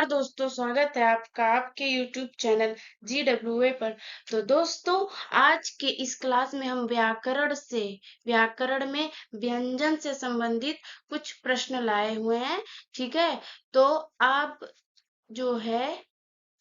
नमस्कार दोस्तों, स्वागत है आपका आपके YouTube चैनल GWA पर। तो दोस्तों, आज के इस क्लास में हम व्याकरण में व्यंजन से संबंधित कुछ प्रश्न लाए हुए हैं। ठीक है, तो आप जो है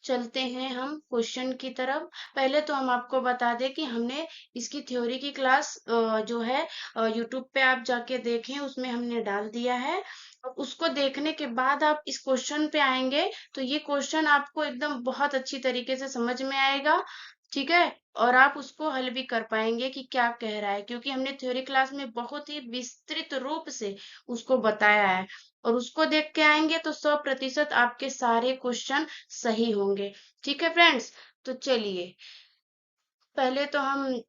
चलते हैं हम क्वेश्चन की तरफ। पहले तो हम आपको बता दें कि हमने इसकी थ्योरी की क्लास जो है यूट्यूब पे आप जाके देखें, उसमें हमने डाल दिया है। और उसको देखने के बाद आप इस क्वेश्चन पे आएंगे तो ये क्वेश्चन आपको एकदम बहुत अच्छी तरीके से समझ में आएगा। ठीक है, और आप उसको हल भी कर पाएंगे कि क्या कह रहा है, क्योंकि हमने थ्योरी क्लास में बहुत ही विस्तृत रूप से उसको बताया है। और उसको देख के आएंगे तो 100% आपके सारे क्वेश्चन सही होंगे। ठीक है फ्रेंड्स, तो चलिए पहले तो हम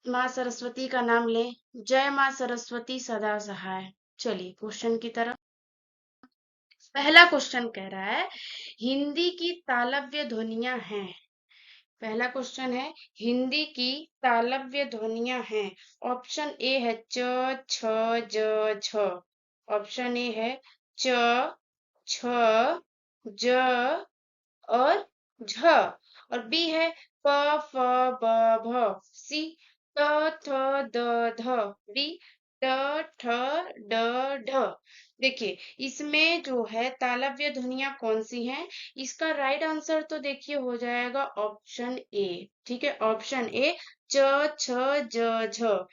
माँ सरस्वती का नाम लें। जय माँ सरस्वती सदा सहाय। चलिए क्वेश्चन की तरफ। पहला क्वेश्चन कह रहा है हिंदी की तालव्य ध्वनियां हैं। पहला क्वेश्चन है हिंदी की तालव्य ध्वनियां हैं। ऑप्शन ए है च छ ज छ। ऑप्शन ए है च छ ज और झ। और बी है प फ ब भ। सी त थ द ध। डी ट ठ ड ढ। देखिए इसमें जो है तालव्य ध्वनियां कौन सी हैं। इसका राइट आंसर तो देखिए हो जाएगा ऑप्शन ए। ठीक है, ऑप्शन ए च छ ज झ।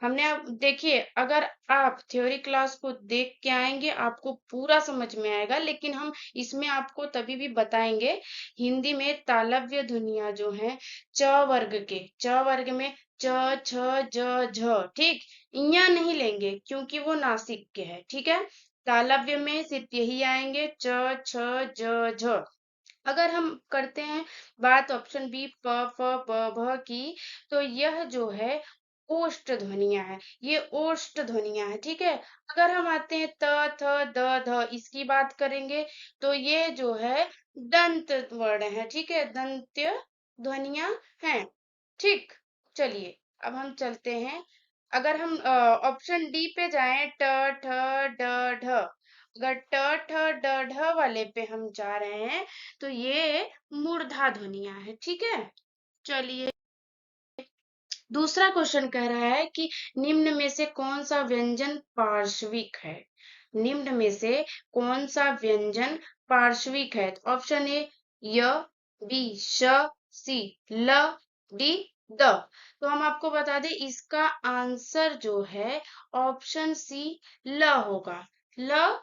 हमने अब देखिए, अगर आप थ्योरी क्लास को देख के आएंगे आपको पूरा समझ में आएगा, लेकिन हम इसमें आपको तभी भी बताएंगे। हिंदी में तालव्य ध्वनियां जो हैं च वर्ग में च छ ज झ। ठीक, इया नहीं लेंगे क्योंकि वो नासिक के है। ठीक है, तालव्य में सिर्फ यही आएंगे च छ ज झ। अगर हम करते हैं बात ऑप्शन बी प फ ब भ की, तो यह जो है ओष्ठ ध्वनियां है, ये ओष्ठ ध्वनियां है। ठीक है, अगर हम आते हैं त थ द ध, इसकी बात करेंगे तो ये जो है दंत वर्ण है। ठीक है, दंत्य ध्वनियां हैं। ठीक, चलिए अब हम चलते हैं। अगर हम ऑप्शन डी पे जाएं ट ठ ड ढ, अगर ट ठ ड ढ वाले पे हम जा रहे हैं तो ये मूर्धा ध्वनियां है। ठीक है, चलिए दूसरा क्वेश्चन कह रहा है कि निम्न में से कौन सा व्यंजन पार्श्विक है। निम्न में से कौन सा व्यंजन पार्श्विक है। ऑप्शन ए य, बी श, सी ल, डी द। तो हम आपको बता दें इसका आंसर जो है ऑप्शन सी ल होगा। ल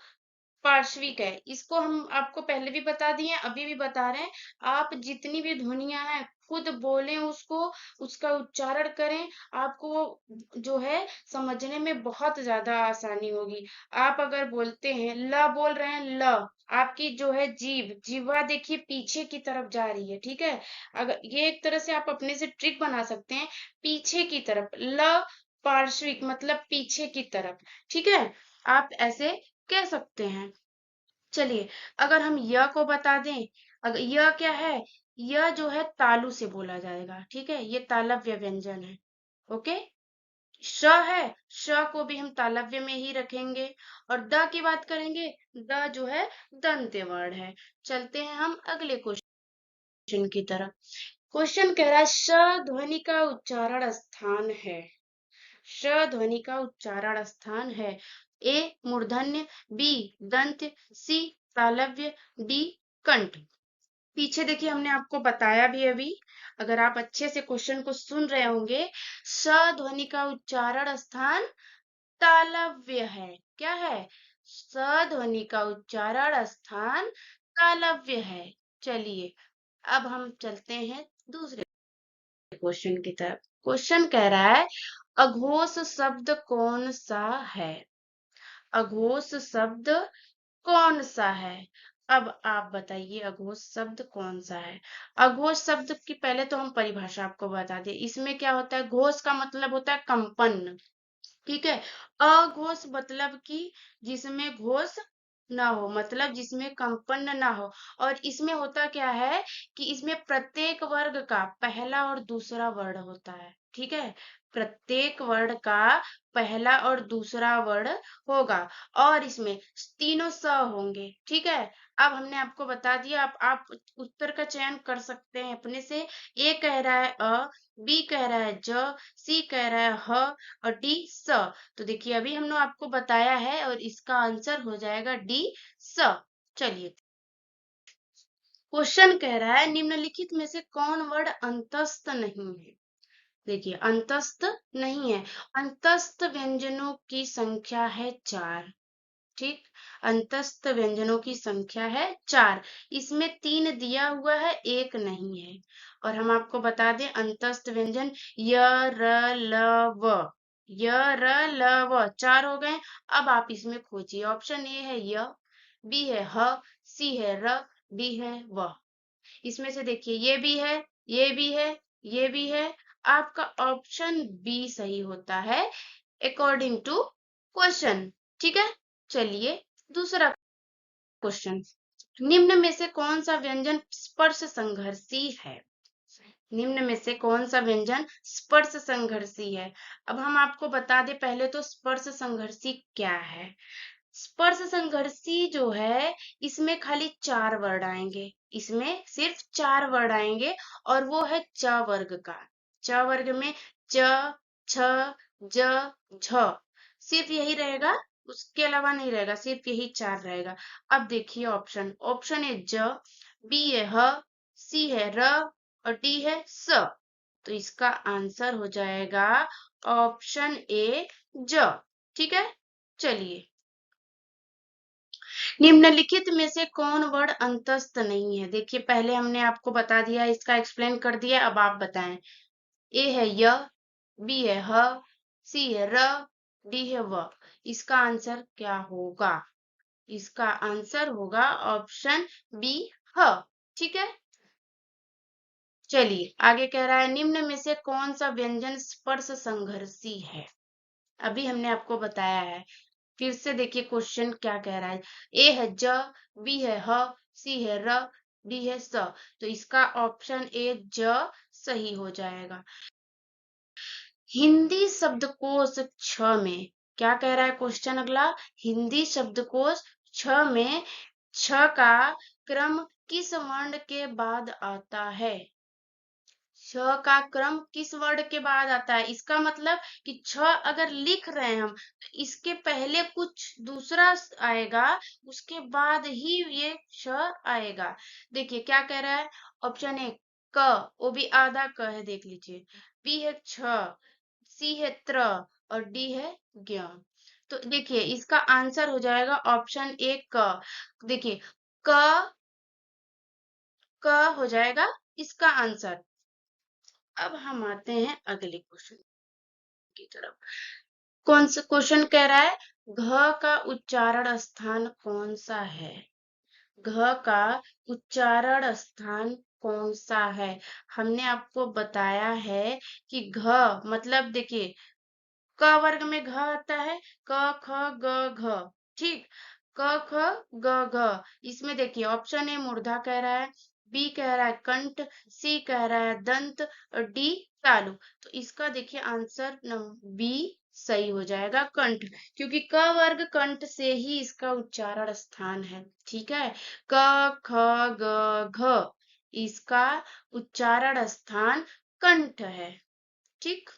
पार्श्विक है। इसको हम आपको पहले भी बता दिए हैं, अभी भी बता रहे हैं। आप जितनी भी ध्वनियां हैं खुद बोलें उसको, उसका उच्चारण करें, आपको जो है समझने में बहुत ज्यादा आसानी होगी। आप अगर बोलते हैं ल बोल रहे हैं ल, आपकी जो है जीवा देखिए पीछे की तरफ जा रही है। ठीक है, अगर ये एक तरह से आप अपने से ट्रिक बना सकते हैं, पीछे की तरफ ल पार्श्विक मतलब पीछे की तरफ। ठीक है, आप ऐसे कह सकते हैं। चलिए अगर हम य को बता दें, अगर य क्या है, य जो है तालु से बोला जाएगा। ठीक है, ये तालव्य व्यंजन है। ओके, श है, श को भी हम तालव्य में ही रखेंगे। और द की बात करेंगे, द जो है दंत्य वर्ण है। चलते हैं हम अगले क्वेश्चन की तरफ। क्वेश्चन कह रहा है श ध्वनि का उच्चारण स्थान है। श ध्वनि का उच्चारण स्थान है। ए मूर्धन्य, बी दंत, सी तालव्य, डी कंठ। पीछे देखिए हमने आपको बताया भी अभी, अगर आप अच्छे से क्वेश्चन को सुन रहे होंगे, स ध्वनि का उच्चारण स्थान तालव्य है। क्या है, स ध्वनि का उच्चारण स्थान तालव्य है। चलिए अब हम चलते हैं दूसरे क्वेश्चन की तरफ। क्वेश्चन कह रहा है अघोष शब्द कौन सा है। अघोष शब्द कौन सा है। अब आप बताइए अघोष शब्द कौन सा है। अघोष शब्द की पहले तो हम परिभाषा आपको बता दें। इसमें क्या होता है, घोष का मतलब होता है कंपन। ठीक है, अघोष मतलब कि जिसमें घोष ना हो, मतलब जिसमें कंपन ना हो। और इसमें होता क्या है कि इसमें प्रत्येक वर्ग का पहला और दूसरा वर्ण होता है। ठीक है, प्रत्येक वर्ण का पहला और दूसरा वर्ण होगा और इसमें तीनों स होंगे। ठीक है, अब हमने आपको बता दिया। आप उत्तर का चयन कर सकते हैं अपने से। ए कह रहा है अ, बी कह रहा है ज, सी कह रहा है ह और डी स। तो देखिए अभी हमने आपको बताया है और इसका आंसर हो जाएगा डी स। चलिए, क्वेश्चन कह रहा है निम्नलिखित में से कौन वर्ण अंतस्थ नहीं है। देखिए अंतस्थ नहीं है। अंतस्थ व्यंजनों की संख्या है 4। ठीक, अंतस्थ व्यंजनों की संख्या है 4। इसमें 3 दिया हुआ है, 1 नहीं है। और हम आपको बता दें अंतस्थ व्यंजन य, र, ल, व। य, र, ल, व 4 हो गए। अब आप इसमें खोजिए। ऑप्शन ए है य, बी है ह, सी है र, डी है व। इसमें से देखिए ये भी है, ये भी है, ये भी है। आपका ऑप्शन बी सही होता है अकॉर्डिंग टू क्वेश्चन। ठीक है, चलिए दूसरा क्वेश्चन। निम्न में से कौन सा व्यंजन स्पर्श संघर्षी है। निम्न में से कौन सा व्यंजन स्पर्श संघर्षी है। अब हम आपको बता दें पहले तो स्पर्श संघर्षी क्या है। स्पर्श संघर्षी जो है इसमें खाली 4 वर्ड आएंगे। इसमें सिर्फ 4 वर्ड आएंगे और वो है च वर्ग का। च वर्ग में च, छ, ज, झ सिर्फ यही रहेगा, उसके अलावा नहीं रहेगा, सिर्फ यही 4 रहेगा। अब देखिए ऑप्शन। ऑप्शन है ज, बी है ह, सी है र और डी है स। तो इसका आंसर हो जाएगा ऑप्शन ए ज। ठीक है, चलिए निम्नलिखित में से कौन वर्ण अंतस्थ नहीं है। देखिए पहले हमने आपको बता दिया, इसका एक्सप्लेन कर दिया। अब आप बताएं। ए है य, बी है ह, सी है र, डी है व। इसका आंसर क्या होगा। इसका आंसर होगा ऑप्शन बी ह। ठीक है, चलिए आगे कह रहा है निम्न में से कौन सा व्यंजन स्पर्श संघर्षी है। अभी हमने आपको बताया है। फिर से देखिए क्वेश्चन क्या कह रहा है। ए है ज, बी है ह, सी है र, डी है स। तो इसका ऑप्शन ए ज सही हो जाएगा। हिंदी शब्दकोश 6 में क्या कह रहा है क्वेश्चन अगला। हिंदी शब्दकोश 6 में छ का क्रम किस वर्ण के बाद आता है। छ का क्रम किस वर्ण के बाद आता है। इसका मतलब कि छ अगर लिख रहे हैं हम तो इसके पहले कुछ दूसरा आएगा, उसके बाद ही ये छ आएगा। देखिए क्या कह रहा है। ऑप्शन ए क, वो भी आधा क है, देख लीजिए। बी है छ, सी है त्र और डी है ज्ञ। तो देखिए इसका आंसर हो जाएगा ऑप्शन ए क। देखिए क, क हो जाएगा इसका आंसर। अब हम आते हैं अगले क्वेश्चन की तरफ। कौन सा क्वेश्चन कह रहा है घ का उच्चारण स्थान कौन सा है। घ का उच्चारण स्थान कौन सा है। हमने आपको बताया है कि घ मतलब देखिए क वर्ग में घ आता है, क ख ग घ। ठीक, क ख ग घ। इसमें देखिए ऑप्शन ए मूर्धा कह रहा है, बी कह रहा है कंठ, सी कह रहा है दंत और डी तालु। तो इसका देखिए आंसर बी सही हो जाएगा कंठ, क्योंकि क वर्ग कंठ से ही इसका उच्चारण स्थान है। ठीक है, क ख ग घ इसका उच्चारण स्थान कंठ है। ठीक,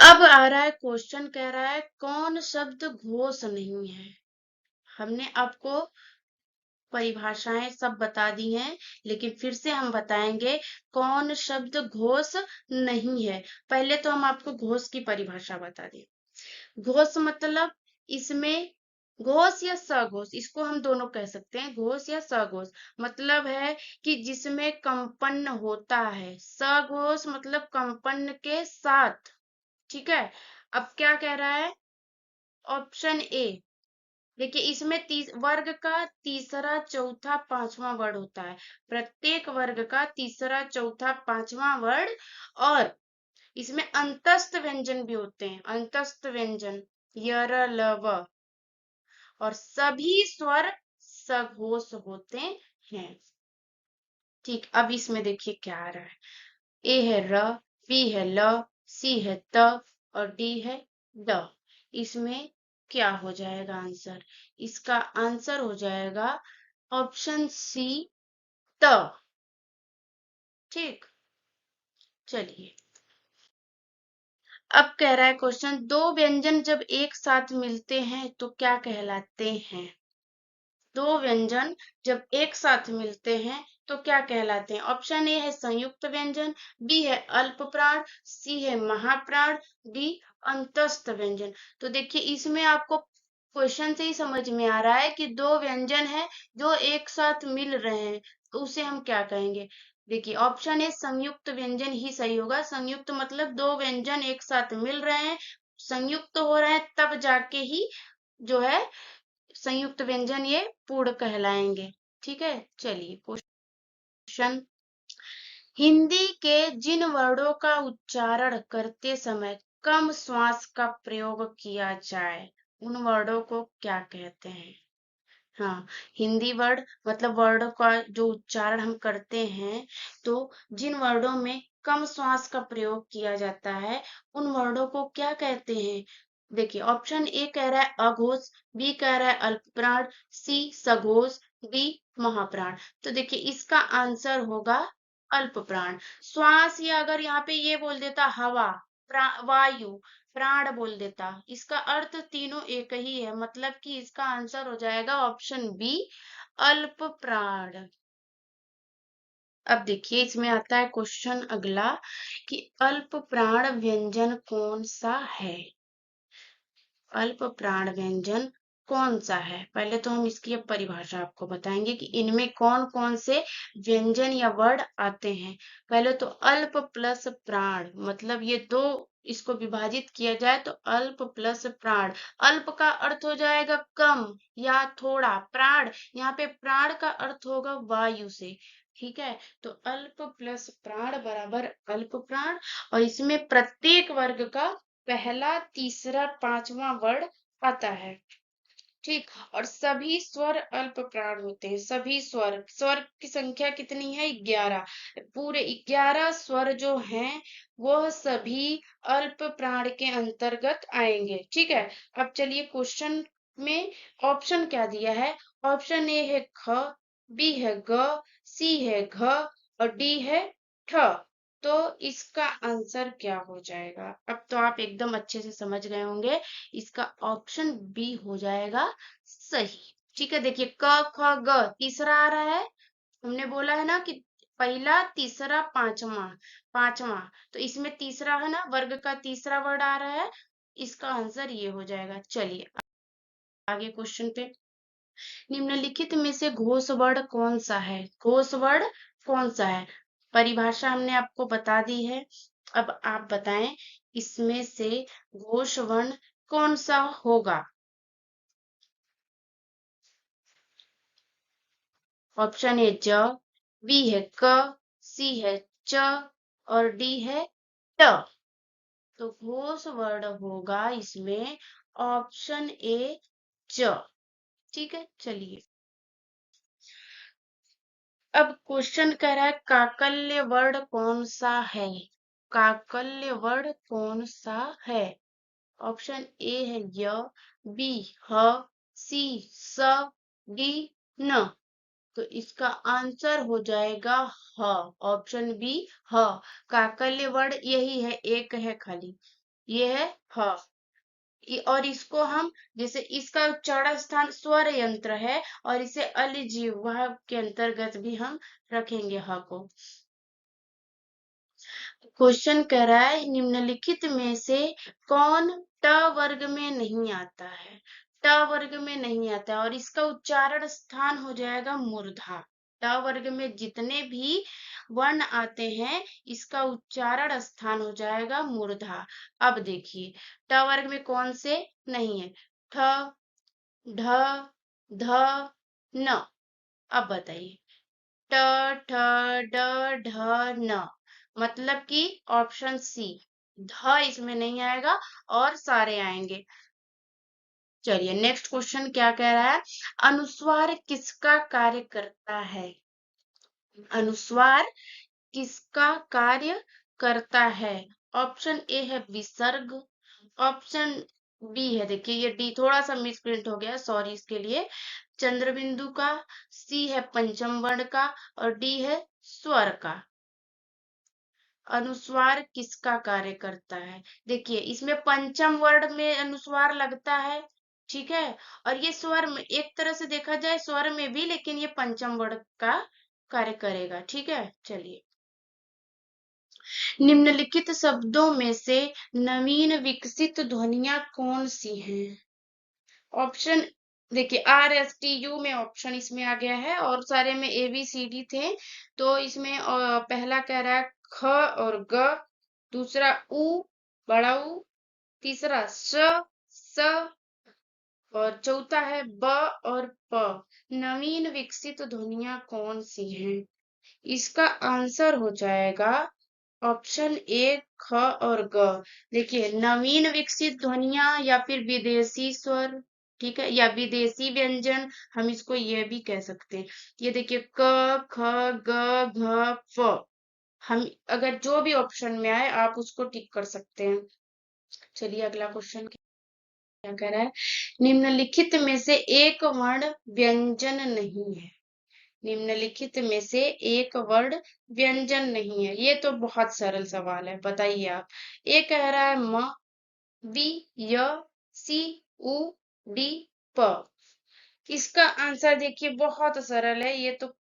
अब आ रहा है क्वेश्चन कह रहा है कौन शब्द घोष नहीं है। हमने आपको परिभाषाएं सब बता दी हैं, लेकिन फिर से हम बताएंगे कौन शब्द घोष नहीं है। पहले तो हम आपको घोष की परिभाषा बता दें। घोष मतलब इसमें घोष या सघोष, इसको हम दोनों कह सकते हैं, घोष या सघोष। मतलब है कि जिसमें कंपन होता है। सघोष मतलब कंपन के साथ। ठीक है, अब क्या कह रहा है ऑप्शन ए। देखिए इसमें वर्ग का तीसरा चौथा पांचवा वर्ड होता है। प्रत्येक वर्ग का तीसरा चौथा पांचवा वर्ड। और इसमें अंतस्थ व्यंजन भी होते हैं। अंतस्थ व्यंजन य, र, ल, व। और सभी स्वर सघोष होते हैं। ठीक, अब इसमें देखिए क्या आ रहा है। ए है र, बी है ल, सी है त और डी है ड। इसमें क्या हो जाएगा आंसर? इसका आंसर हो जाएगा ऑप्शन सी त। ठीक, चलिए। अब कह रहा है क्वेश्चन, दो व्यंजन जब एक साथ मिलते हैं तो क्या कहलाते हैं? दो व्यंजन जब एक साथ मिलते हैं तो क्या कहलाते हैं? ऑप्शन ए है संयुक्त व्यंजन, बी है अल्प प्राण, सी है महाप्राण, डी अंतस्थ व्यंजन। तो देखिए इसमें आपको क्वेश्चन से ही समझ में आ रहा है कि दो व्यंजन है जो एक साथ मिल रहे हैं तो उसे हम क्या कहेंगे। देखिए ऑप्शन ए संयुक्त व्यंजन ही सही होगा। संयुक्त मतलब दो व्यंजन एक साथ मिल रहे हैं, संयुक्त हो रहे हैं, तब जाके ही जो है संयुक्त व्यंजन ये पूर्ण कहलाएंगे। ठीक है, चलिए क्वेश्चन, हिंदी के जिन वर्णों का उच्चारण करते समय कम श्वास का प्रयोग किया जाए उन वर्णों को क्या कहते हैं? हाँ, हिंदी वर्ड मतलब वर्ड का जो उच्चारण हम करते हैं तो जिन वर्डों में कम श्वास का प्रयोग किया जाता है उन वर्डों को क्या कहते हैं? देखिए ऑप्शन ए कह रहा है अघोष, बी कह रहा है अल्पप्राण, सी सघोष, डी महाप्राण। तो देखिए इसका आंसर होगा अल्पप्राण। श्वास या अगर यहाँ पे ये बोल देता हवा, वायु, प्राण बोल देता, इसका अर्थ तीनों एक ही है, मतलब कि इसका आंसर हो जाएगा ऑप्शन बी अल्प प्राण। अब देखिए इसमें आता है क्वेश्चन अगला कि अल्प प्राण व्यंजन कौन सा है? अल्प प्राण व्यंजन कौन सा है? पहले तो हम इसकी अब परिभाषा आपको बताएंगे कि इनमें कौन कौन से व्यंजन या वर्ड आते हैं। पहले तो अल्प प्लस प्राण, मतलब ये दो इसको विभाजित किया जाए तो अल्प प्लस प्राण। अल्प का अर्थ हो जाएगा कम या थोड़ा, प्राण यहाँ पे प्राण का अर्थ होगा वायु से। ठीक है, तो अल्प प्लस प्राण बराबर अल्प प्राण। और इसमें प्रत्येक वर्ग का पहला, तीसरा, पांचवा वर्ड आता है। ठीक, और सभी स्वर अल्प प्राण होते हैं। सभी स्वर, स्वर की संख्या कितनी है? 11। पूरे 11 स्वर जो हैं वह सभी अल्प प्राण के अंतर्गत आएंगे। ठीक है, अब चलिए क्वेश्चन में ऑप्शन क्या दिया है। ऑप्शन ए है ख, बी है ग, सी है घ और डी है ठ। तो इसका आंसर क्या हो जाएगा? अब तो आप एकदम अच्छे से समझ गए होंगे, इसका ऑप्शन बी हो जाएगा सही। ठीक है, देखिए क ख ग तीसरा आ रहा है, हमने बोला है ना कि पहला, तीसरा, पांचवा, पांचवा, तो इसमें तीसरा है ना, वर्ग का तीसरा वर्ड आ रहा है, इसका आंसर ये हो जाएगा। चलिए आगे क्वेश्चन पे, निम्नलिखित में से घोष वर्ण कौन सा है? घोष वर्ण कौन सा है? परिभाषा हमने आपको बता दी है, अब आप बताएं इसमें से घोष वर्ण कौन सा होगा? ऑप्शन ए ज, बी है क, सी है च और डी है ट। तो घोष वर्ण होगा इसमें ऑप्शन ए च। ठीक है, चलिए अब क्वेश्चन कह रहा है काकल्य वर्ण कौन सा है? काकल्य वर्ण कौन सा है? ऑप्शन ए है य, बी ह, सी स, डी न। तो इसका आंसर हो जाएगा ह, ऑप्शन बी ह। काकल्य वर्ण यही है, एक है खाली, ये है ह। और इसको हम, जैसे इसका उच्चारण स्थान स्वर यंत्र है और इसे अलिजीह्वा के अंतर्गत भी हम रखेंगे ह को। क्वेश्चन कह रहा है निम्नलिखित में से कौन ट वर्ग में नहीं आता है? ट वर्ग में नहीं आता है और इसका उच्चारण स्थान हो जाएगा मूर्धा। ट वर्ग में जितने भी वर्ण आते हैं इसका उच्चारण स्थान हो जाएगा मूर्धा। अब देखिए ट वर्ग में कौन से नहीं है? ठ, ढ, ध, न। अब बताइए ट, ठ, ड, ढ, न, मतलब कि ऑप्शन सी ध इसमें नहीं आएगा और सारे आएंगे। चलिए नेक्स्ट क्वेश्चन क्या कह रहा है, अनुस्वार किसका कार्य करता है? अनुस्वार किसका कार्य करता है? ऑप्शन ए है विसर्ग, ऑप्शन बी है, देखिए ये डी थोड़ा सा मिसप्रिंट हो गया, सॉरी इसके लिए, चंद्रबिंदु का, सी है पंचम वर्ण का, और डी है स्वर का। अनुस्वार किसका कार्य करता है? देखिए इसमें पंचम वर्ण में अनुस्वार लगता है, ठीक है, और ये स्वर में, एक तरह से देखा जाए स्वर में भी, लेकिन ये पंचम वर्ण का कार्य करेगा, ठीक है। चलिए, निम्नलिखित शब्दों में से नवीन विकसित ध्वनियां कौन सी हैं? ऑप्शन देखिए, आर एस टी यू में ऑप्शन इसमें आ गया है, और सारे में ए बी सी डी थे, तो इसमें पहला कह रहा है ख और ग, दूसरा उ बड़ा उ, तीसरा स, और चौथा है ब और प। नवीन विकसित ध्वनियां कौन सी हैं? इसका आंसर हो जाएगा ऑप्शन ए ख और ग। देखिए, नवीन विकसित ध्वनियां या फिर विदेशी स्वर, ठीक है, या विदेशी व्यंजन, हम इसको ये भी कह सकते हैं। ये देखिए क ख ग घ फ, हम अगर जो भी ऑप्शन में आए आप उसको टिक कर सकते हैं। चलिए अगला क्वेश्चन क्या कह रहा है, निम्नलिखित में से एक वर्ण व्यंजन नहीं है। निम्नलिखित में से एक वर्ण व्यंजन नहीं है, ये तो बहुत सरल सवाल है, बताइए आप। ए कह रहा है म, बी य, सी उ, डी प। इसका आंसर देखिए बहुत सरल है, ये तो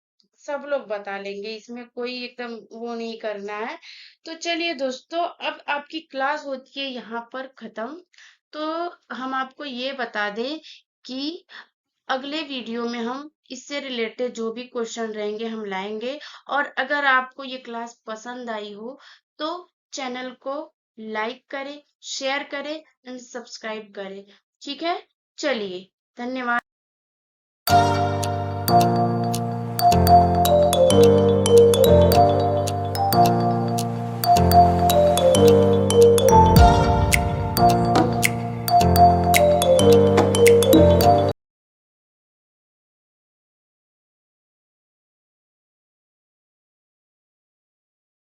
सब लोग बता लेंगे, इसमें कोई एकदम वो नहीं करना है। तो चलिए दोस्तों, अब आपकी क्लास होती है यहाँ पर खत्म। तो हम आपको ये बता दें कि अगले वीडियो में हम इससे रिलेटेड जो भी क्वेश्चन रहेंगे हम लाएंगे, और अगर आपको ये क्लास पसंद आई हो तो चैनल को लाइक करें, शेयर करें एंड सब्सक्राइब करें, ठीक है। चलिए, धन्यवाद।